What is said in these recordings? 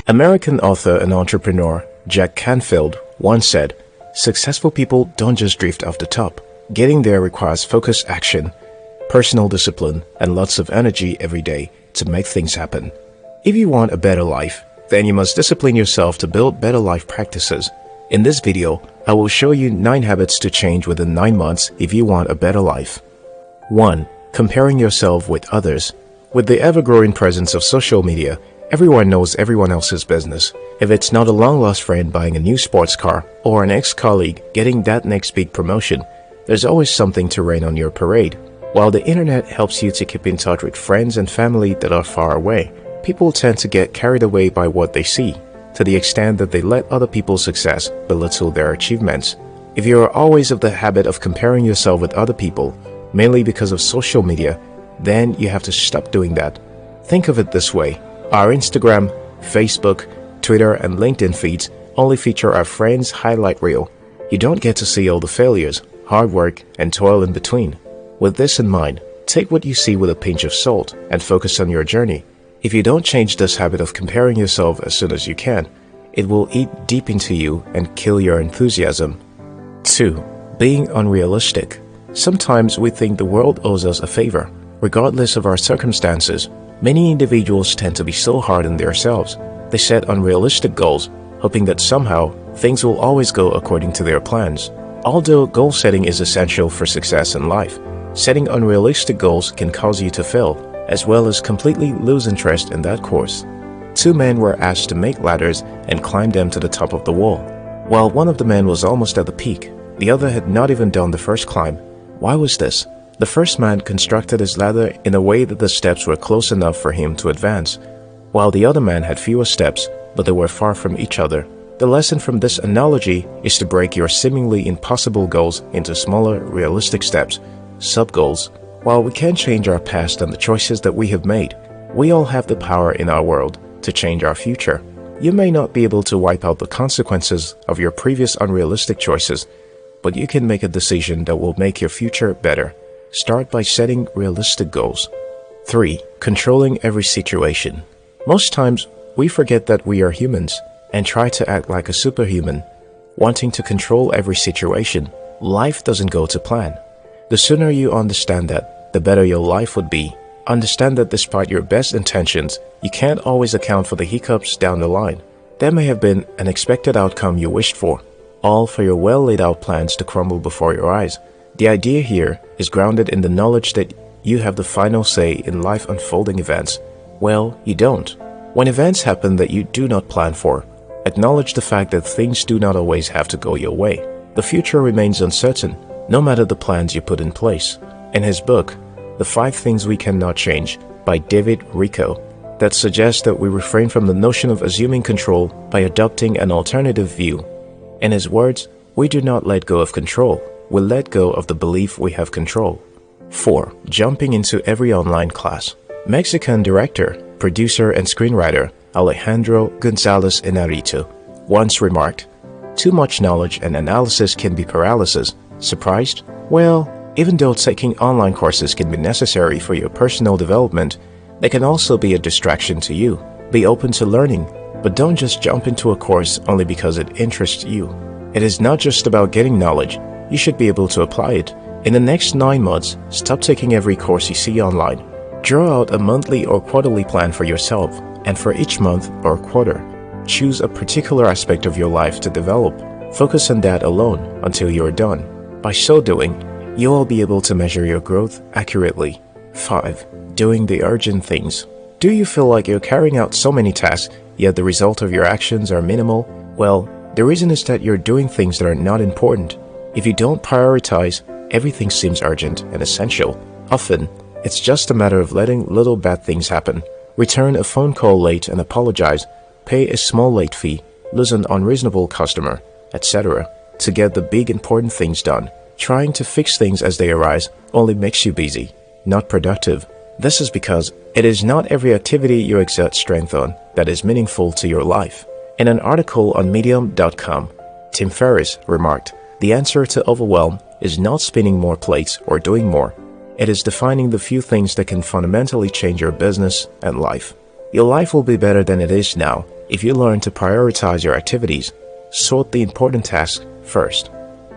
American author and entrepreneur Jack Canfield once said, "Successful people don't just drift off the top. Getting there requires focused action, personal discipline, and lots of energy every day to make things happen." If you want a better life, then you must discipline yourself to build better life practices. In this video, I will show you 9 habits to change within 9 months if you want a better life. 1. Comparing yourself with others. With the ever-growing presence of social media, everyone knows everyone else's business. If it's not a long-lost friend buying a new sports car or an ex-colleague getting that next big promotion, there's always something to rain on your parade. While the internet helps you to keep in touch with friends and family that are far away, people tend to get carried away by what they see, to the extent that they let other people's success belittle their achievements. If you are always of the habit of comparing yourself with other people, mainly because of social media, then you have to stop doing that. Think of it this way. Our Instagram, Facebook, Twitter, and LinkedIn feeds only feature our friends' highlight reel. You don't get to see all the failures, hard work, and toil in between. With this in mind, take what you see with a pinch of salt and focus on your journey. If you don't change this habit of comparing yourself as soon as you can, it will eat deep into you and kill your enthusiasm. 2. Being unrealistic. Sometimes we think the world owes us a favor. Regardless of our circumstances, many individuals tend to be so hard on themselves. They set unrealistic goals, hoping that somehow things will always go according to their plans. Although goal setting is essential for success in life, setting unrealistic goals can cause you to fail, as well as completely lose interest in that course. 2 men were asked to make ladders and climb them to the top of the wall. While one of the men was almost at the peak, the other had not even done the first climb. Why was this? The first man constructed his ladder in a way that the steps were close enough for him to advance, while the other man had fewer steps, but they were far from each other. The lesson from this analogy is to break your seemingly impossible goals into smaller, realistic steps, sub-goals. While we can't change our past and the choices that we have made, we all have the power in our world to change our future. You may not be able to wipe out the consequences of your previous unrealistic choices, but you can make a decision that will make your future better. Start by setting realistic goals. 3. Controlling every situation. Most times, we forget that we are humans and try to act like a superhuman, wanting to control every situation. Life doesn't go to plan. The sooner you understand that, the better your life would be. Understand that despite your best intentions, you can't always account for the hiccups down the line. There may have been an expected outcome you wished for, all for your well laid out plans to crumble before your eyes. The idea here is grounded in the knowledge that you have the final say in life unfolding events. Well, you don't. When events happen that you do not plan for, acknowledge the fact that things do not always have to go your way. The future remains uncertain, no matter the plans you put in place. In his book, The 5 Things We Cannot Change by David Richo, that suggests that we refrain from the notion of assuming control by adopting an alternative view. In his words, we do not let go of control, we let go of the belief we have control. 4. Jumping into every online class. Mexican director, producer, and screenwriter Alejandro González Iñárritu once remarked, "Too much knowledge and analysis can be paralysis. Surprised? Well, even though taking online courses can be necessary for your personal development, they can also be a distraction to you. Be open to learning, but don't just jump into a course only because it interests you. It is not just about getting knowledge, you should be able to apply it. In the next 9 months, stop taking every course you see online. Draw out a monthly or quarterly plan for yourself, and for each month or quarter, choose a particular aspect of your life to develop. Focus on that alone until you are done. By so doing, you will be able to measure your growth accurately." 5. Doing the urgent things. Do you feel like you're carrying out so many tasks, yet the result of your actions are minimal? Well, the reason is that you're doing things that are not important. If you don't prioritize, everything seems urgent and essential. Often, it's just a matter of letting little bad things happen. Return a phone call late and apologize, pay a small late fee, lose an unreasonable customer, etc. to get the big important things done. Trying to fix things as they arise only makes you busy, not productive. This is because it is not every activity you exert strength on that is meaningful to your life. In an article on Medium.com, Tim Ferriss remarked, "The answer to overwhelm is not spinning more plates or doing more. It is defining the few things that can fundamentally change your business and life. Your life will be better than it is now if you learn to prioritize your activities, sort the important tasks first.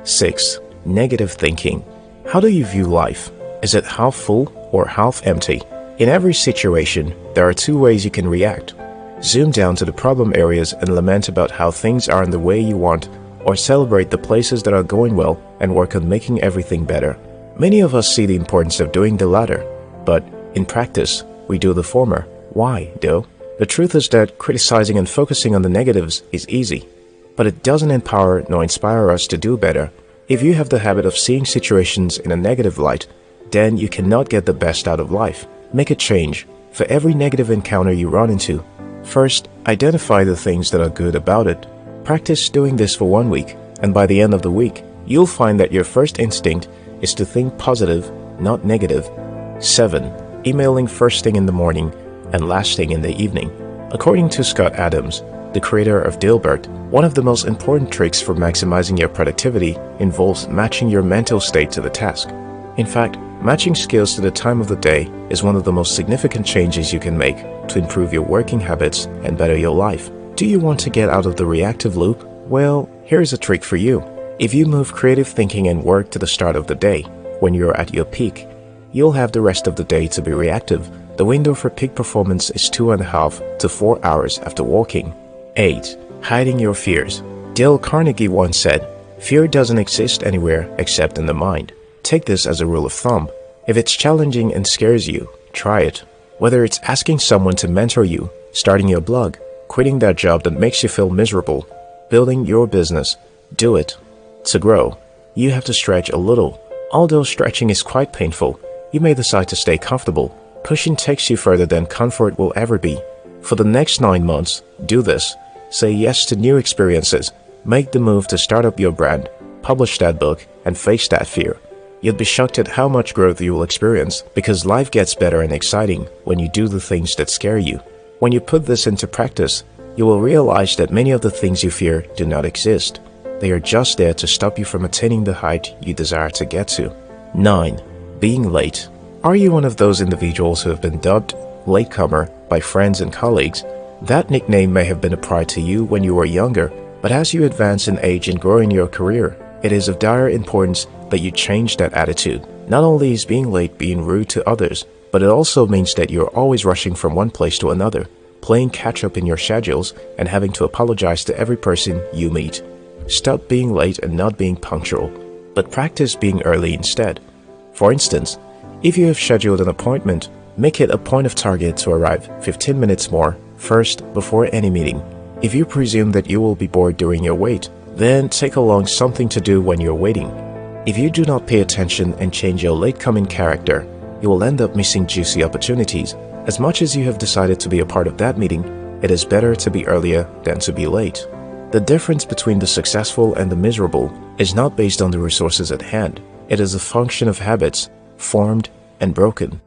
6. Negative thinking. How do you view life? Is it half full or half empty? In every situation, there are two ways you can react. Zoom down to the problem areas and lament about how things aren't the way you want, or celebrate the places that are going well and work on making everything better. Many of us see the importance of doing the latter, but in practice, we do the former. Why, though? The truth is that criticizing and focusing on the negatives is easy, but it doesn't empower nor inspire us to do better. If you have the habit of seeing situations in a negative light, then you cannot get the best out of life. Make a change for every negative encounter you run into. First, identify the things that are good about it. Practice doing this for 1 week, and by the end of the week, you'll find that your first instinct is to think positive, not negative. 7. Emailing first thing in the morning and last thing in the evening. According to Scott Adams, the creator of Dilbert, one of the most important tricks for maximizing your productivity involves matching your mental state to the task. In fact, matching skills to the time of the day is one of the most significant changes you can make to improve your working habits and better your life. Do you want to get out of the reactive loop? Well, here's a trick for you. If you move creative thinking and work to the start of the day, when you're at your peak, you'll have the rest of the day to be reactive. The window for peak performance is 2.5 to 4 hours after walking. 8. Hiding your fears. Dale Carnegie once said, "Fear doesn't exist anywhere except in the mind." Take this as a rule of thumb. If it's challenging and scares you, try it. Whether it's asking someone to mentor you, starting your blog, quitting that job that makes you feel miserable, building your business, do it. To grow, you have to stretch a little. Although stretching is quite painful, you may decide to stay comfortable. Pushing takes you further than comfort will ever be. For the next 9 months, do this. Say yes to new experiences. Make the move to start up your brand, publish that book, and face that fear. You'll be shocked at how much growth you will experience, because life gets better and exciting when you do the things that scare you. When you put this into practice, you will realize that many of the things you fear do not exist. They are just there to stop you from attaining the height you desire to get to. 9. Being late. Are you one of those individuals who have been dubbed latecomer by friends and colleagues? That nickname may have been applied to you when you were younger, but as you advance in age and grow in your career, it is of dire importance that you change that attitude. Not only is being late being rude to others, but it also means that you're always rushing from one place to another, playing catch-up in your schedules, and having to apologize to every person you meet. Stop being late and not being punctual, but practice being early instead. For instance, if you have scheduled an appointment, make it a point of target to arrive 15 minutes more first before any meeting. If you presume that you will be bored during your wait, then take along something to do when you're waiting. If you do not pay attention and change your late-coming character, you will end up missing juicy opportunities. As much as you have decided to be a part of that meeting, it is better to be earlier than to be late. The difference between the successful and the miserable is not based on the resources at hand. It is a function of habits, formed and broken.